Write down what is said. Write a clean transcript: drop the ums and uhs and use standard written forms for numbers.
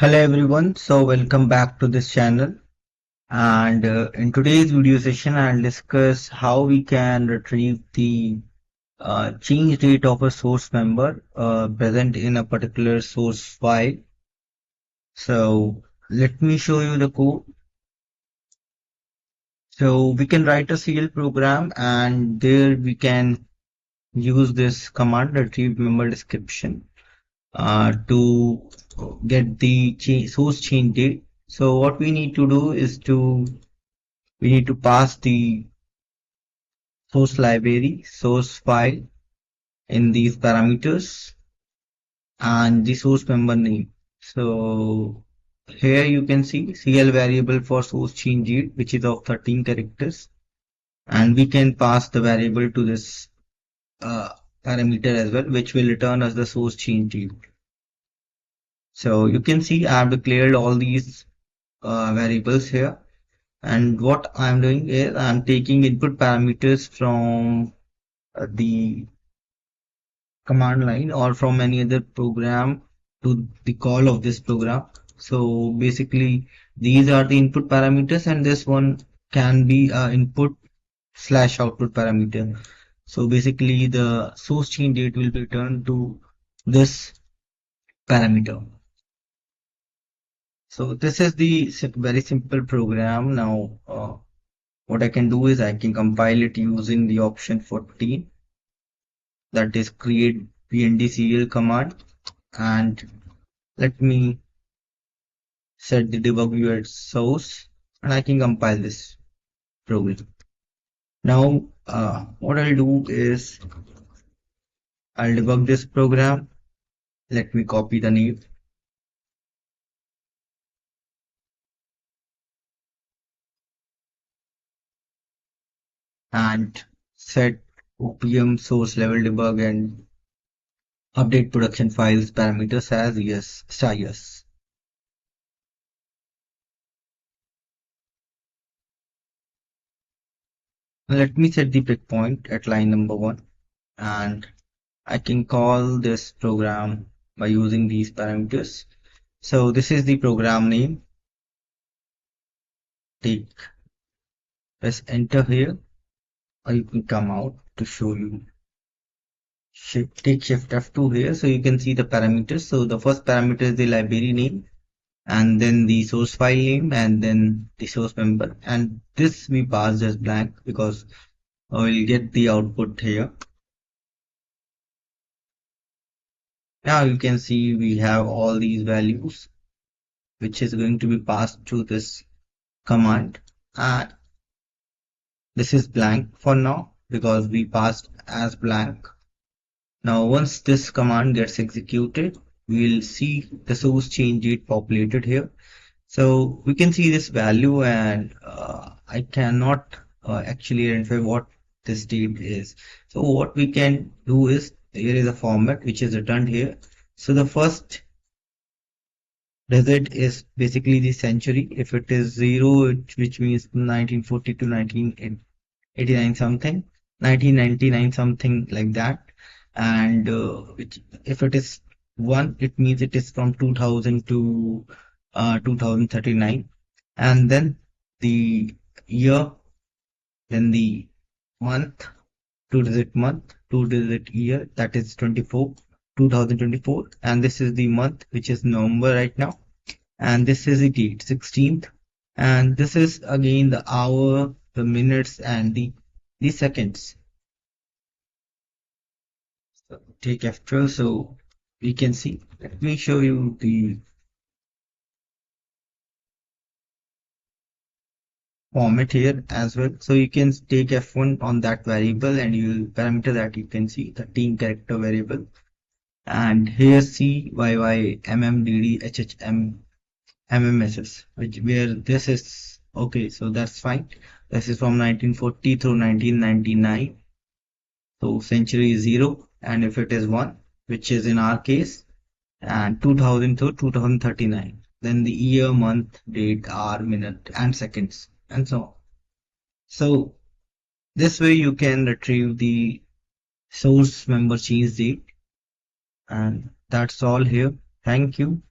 Hello everyone, so welcome back to this channel, and in today's video session I'll discuss how we can retrieve the change date of a source member present in a particular source file. So let me show you the code. So we can write a CL program and there we can use this command retrieve member description to get the source change date. So what we need to do is we need to pass the source library, source file in these parameters and the source member name. So here you can see CL variable for source change date, which is of 13 characters, and we can pass the variable to this parameter as well, which will return us the source change date. So you can see I have declared all these variables here. And what I'm doing is I'm taking input parameters from the command line or from any other program to the call of this program. So basically these are the input parameters and this one can be a input slash output parameter. So basically the source change date will be returned to this parameter. So this is the very simple program. Now what I can do is I can compile it using the option 14, that is create pndcl command, and let me set the debug view at source and I can compile this program. Now what I'll do is I'll debug this program. Let me copy the name and set OPM source level debug and update production files parameters as yes, star yes. Let me set the breakpoint at line number 1 and I can call this program by using these parameters. So this is the program name. Press enter here, or you can come out to show you. Take shift F2 here so you can see the parameters. So the first parameter is the library name, and then the source file name, and then the source member, and this we passed as blank because we'll get the output here. Now you can see we have all these values which is going to be passed to this command, and this is blank for now because we passed as blank. Now once this command gets executed, we'll see the source change date populated here. So we can see this value, and I cannot actually identify what this date is. So what we can do is here is a format which is returned here. So the first digit is basically the century. If it is 0, which means 1940 to 1989 something, 1999 something like that, and which if it is 1, it means it is from 2000 to 2039, and then the year, then the month, 2-digit month, 2-digit year, that is 2024, and this is the month, which is November right now, and this is the date, 16th, and this is again the hour, the minutes, and the seconds. So take F12 so we can see. Let me show you the format here as well. So you can take F1 on that variable and you parameter that you can see 13 character variable, and here C YY MMDD HHM MMSS, which where this is okay, so that's fine. This is from 1940 through 1999. So century is 0, and if it is 1, which is in our case, and 2000 to 2039, then the year, month, date, hour, minute, and seconds, and so on. So this way you can retrieve the source member change date, and that's all here. Thank you.